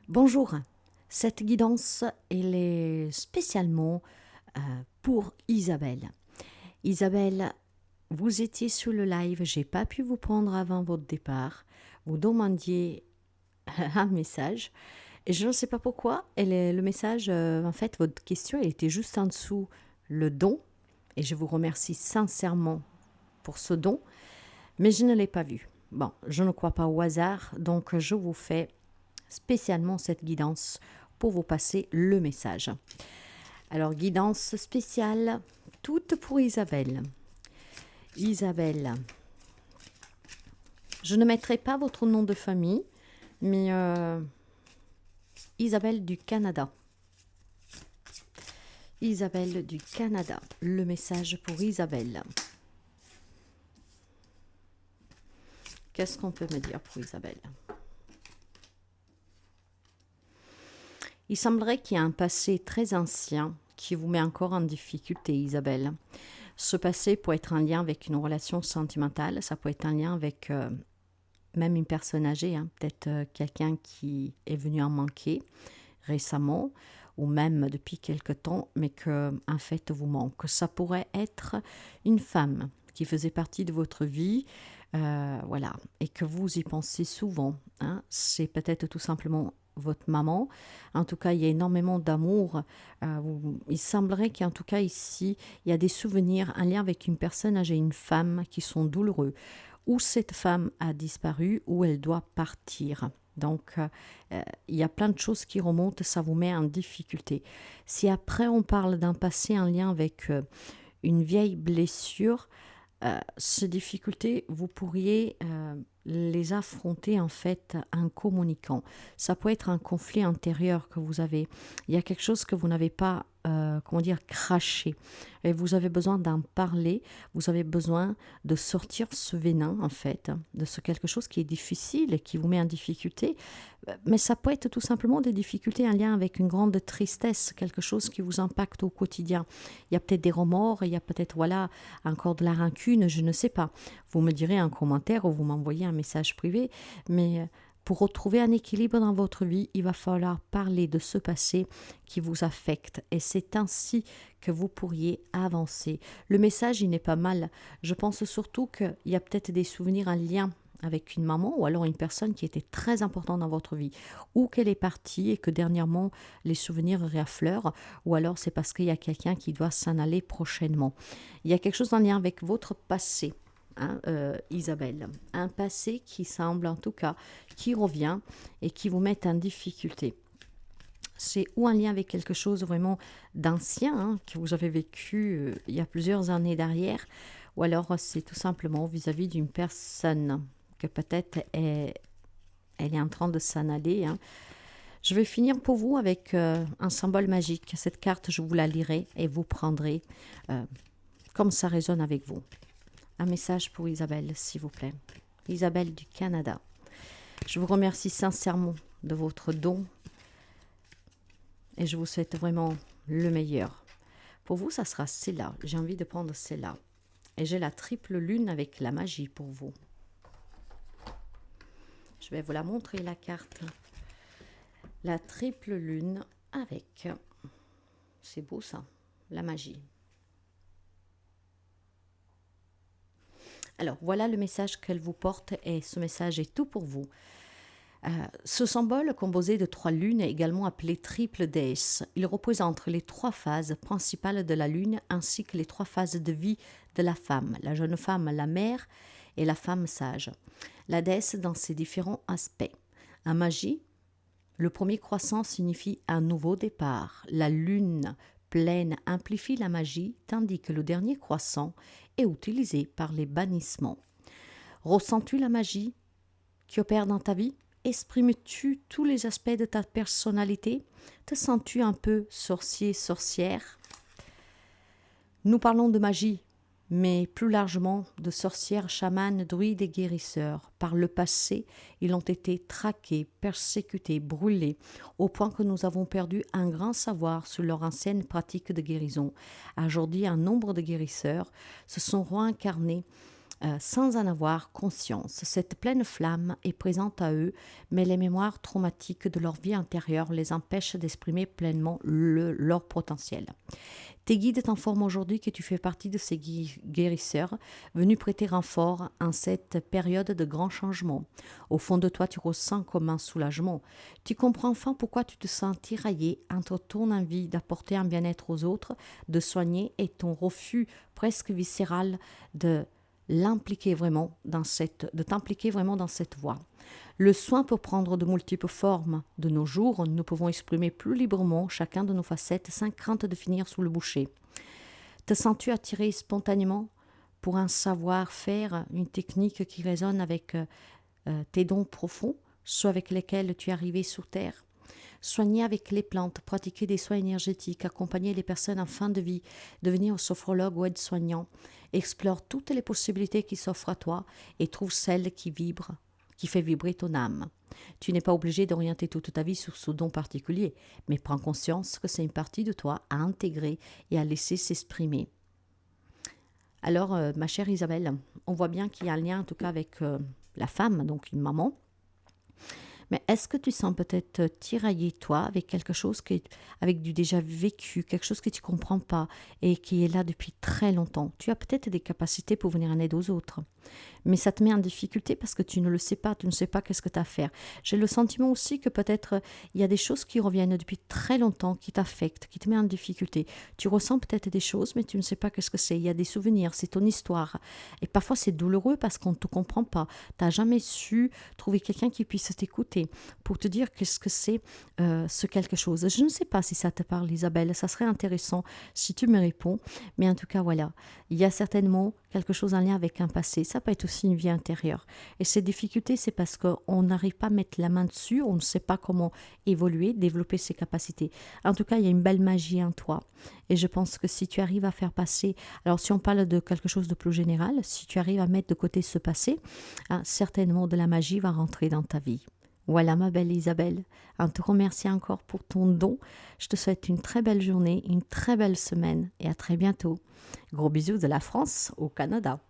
Bonjour, cette guidance elle est spécialement pour Isabelle. Isabelle, vous étiez sur le live, j'ai pas pu vous prendre avant votre départ. Vous demandiez un message et je ne sais pas pourquoi. Le message, en fait, votre question, elle était juste en dessous le don et je vous remercie sincèrement pour ce don, mais je ne l'ai pas vu. Bon, je ne crois pas au hasard, donc je vous fais spécialement cette guidance pour vous passer le message. Alors, guidance spéciale, toute pour Isabelle. Isabelle, je ne mettrai pas votre nom de famille, mais Isabelle du Canada. Isabelle du Canada, le message pour Isabelle. Qu'est-ce qu'on peut me dire pour Isabelle? Il semblerait qu'il y a un passé très ancien qui vous met encore en difficulté, Isabelle. Ce passé peut être en lien avec une relation sentimentale, ça peut être en lien avec même une personne âgée, hein, peut-être quelqu'un qui est venu en manquer récemment ou même depuis quelque temps, mais que en fait vous manque. Ça pourrait être une femme qui faisait partie de votre vie, voilà, et que vous y pensez souvent. Hein. C'est peut-être tout simplement votre maman. En tout cas, il y a énormément d'amour. Il semblerait qu'en tout cas ici, il y a des souvenirs en lien avec une personne âgée, une femme, qui sont douloureux. Ou cette femme a disparu, ou elle doit partir. Donc, il y a plein de choses qui remontent, ça vous met en difficulté. Si après on parle d'un passé en lien avec une vieille blessure, ces difficultés, vous pourriez les affronter en fait en communiquant. Ça peut être un conflit intérieur que vous avez. Il y a quelque chose que vous n'avez pas, comment dire, craché. Et vous avez besoin d'en parler. Vous avez besoin de sortir ce venin en fait, de ce quelque chose qui est difficile et qui vous met en difficulté. Mais ça peut être tout simplement des difficultés en lien avec une grande tristesse, quelque chose qui vous impacte au quotidien. Il y a peut-être des remords, il y a peut-être voilà encore de la rancune, je ne sais pas. Vous me direz un commentaire ou vous m'envoyez un message privé, mais pour retrouver un équilibre dans votre vie, il va falloir parler de ce passé qui vous affecte et c'est ainsi que vous pourriez avancer. Le message, il n'est pas mal. Je pense surtout qu'il y a peut-être des souvenirs en lien avec une maman ou alors une personne qui était très importante dans votre vie, ou qu'elle est partie et que dernièrement les souvenirs réaffleurent, ou alors c'est parce qu'il y a quelqu'un qui doit s'en aller prochainement. Il y a quelque chose en lien avec votre passé. Hein, Isabelle, un passé qui semble en tout cas, qui revient et qui vous met en difficulté. C'est ou un lien avec quelque chose vraiment d'ancien que vous avez vécu il y a plusieurs années derrière, ou alors c'est tout simplement vis-à-vis d'une personne que peut-être elle est en train de s'en aller. Hein. Je vais finir pour vous avec un symbole magique. Cette carte, je vous la lirai et vous prendrez euh, comme ça résonne avec vous. Un message pour Isabelle, s'il vous plaît. Isabelle du Canada. Je vous remercie sincèrement de votre don et je vous souhaite vraiment le meilleur. Pour vous, ça sera celle-là. J'ai envie de prendre celle-là. Et j'ai la triple lune avec la magie pour vous. Je vais vous la montrer, la carte. La triple lune avec, c'est beau ça, la magie. Alors, voilà le message qu'elle vous porte et ce message est tout pour vous. Ce symbole, composé de 3 lunes, est également appelé triple déesse. Il représente les 3 phases principales de la lune ainsi que les 3 phases de vie de la femme, la jeune femme, la mère et la femme sage. La déesse dans ses différents aspects. En magie, le premier croissant signifie un nouveau départ. La lune pleine amplifie la magie, tandis que le dernier croissant est utilisé par les bannissements. Ressens-tu la magie qui opère dans ta vie? Exprimes-tu tous les aspects de ta personnalité? Te sens-tu un peu sorcier, sorcière? Nous parlons de magie, mais plus largement de sorcières, chamanes, druides et guérisseurs. Par le passé, ils ont été traqués, persécutés, brûlés, au point que nous avons perdu un grand savoir sur leur ancienne pratique de guérison. Aujourd'hui, un nombre de guérisseurs se sont réincarnés sans en avoir conscience. Cette pleine flamme est présente à eux, mais les mémoires traumatiques de leur vie antérieure les empêchent d'exprimer pleinement leur potentiel. Tes guides t'informent aujourd'hui que tu fais partie de ces guérisseurs venus prêter renfort en cette période de grands changements. Au fond de toi, tu ressens comme un soulagement. Tu comprends enfin pourquoi tu te sens tiraillé entre ton envie d'apporter un bien-être aux autres, de soigner, et ton refus presque viscéral de t'impliquer vraiment dans cette voie. Le soin peut prendre de multiples formes. De nos jours, nous pouvons exprimer plus librement chacun de nos facettes sans crainte de finir sous le bûcher. Te sens-tu attiré spontanément pour un savoir-faire, une technique qui résonne avec tes dons profonds, ceux avec lesquels tu es arrivé sur Terre? Soigner avec les plantes, pratiquer des soins énergétiques, accompagner les personnes en fin de vie, devenir sophrologue ou aide-soignant. Explore toutes les possibilités qui s'offrent à toi et trouve celle qui fait vibrer ton âme. Tu n'es pas obligé d'orienter toute ta vie sur ce don particulier, mais prends conscience que c'est une partie de toi à intégrer et à laisser s'exprimer. Alors, ma chère Isabelle, on voit bien qu'il y a un lien en tout cas avec la femme, donc une maman. Mais est-ce que tu sens peut-être tiraillé, toi, avec quelque chose avec du déjà vécu, quelque chose que tu ne comprends pas et qui est là depuis très longtemps? Tu as peut-être des capacités pour venir en aide aux autres, mais ça te met en difficulté parce que tu ne le sais pas, tu ne sais pas qu'est-ce que tu as à faire. J'ai le sentiment aussi que peut-être il y a des choses qui reviennent depuis très longtemps, qui t'affectent, qui te mettent en difficulté. Tu ressens peut-être des choses, mais tu ne sais pas qu'est-ce que c'est. Il y a des souvenirs, c'est ton histoire. Et parfois c'est douloureux parce qu'on ne te comprend pas. Tu n'as jamais su trouver quelqu'un qui puisse t'écouter pour te dire qu'est-ce que c'est ce quelque chose. Je ne sais pas si ça te parle, Isabelle. Ça serait intéressant si tu me réponds. Mais en tout cas, voilà. Il y a certainement quelque chose en lien avec un passé. Ça peut être aussi une vie intérieure. Et ces difficultés, c'est parce qu'on n'arrive pas à mettre la main dessus, on ne sait pas comment évoluer, développer ses capacités. En tout cas, il y a une belle magie en toi. Et je pense que si tu arrives à faire passer, alors si on parle de quelque chose de plus général, si tu arrives à mettre de côté ce passé, certainement de la magie va rentrer dans ta vie. Voilà ma belle Isabelle, un te remercie encore pour ton don. Je te souhaite une très belle journée, une très belle semaine et à très bientôt. Gros bisous de la France au Canada.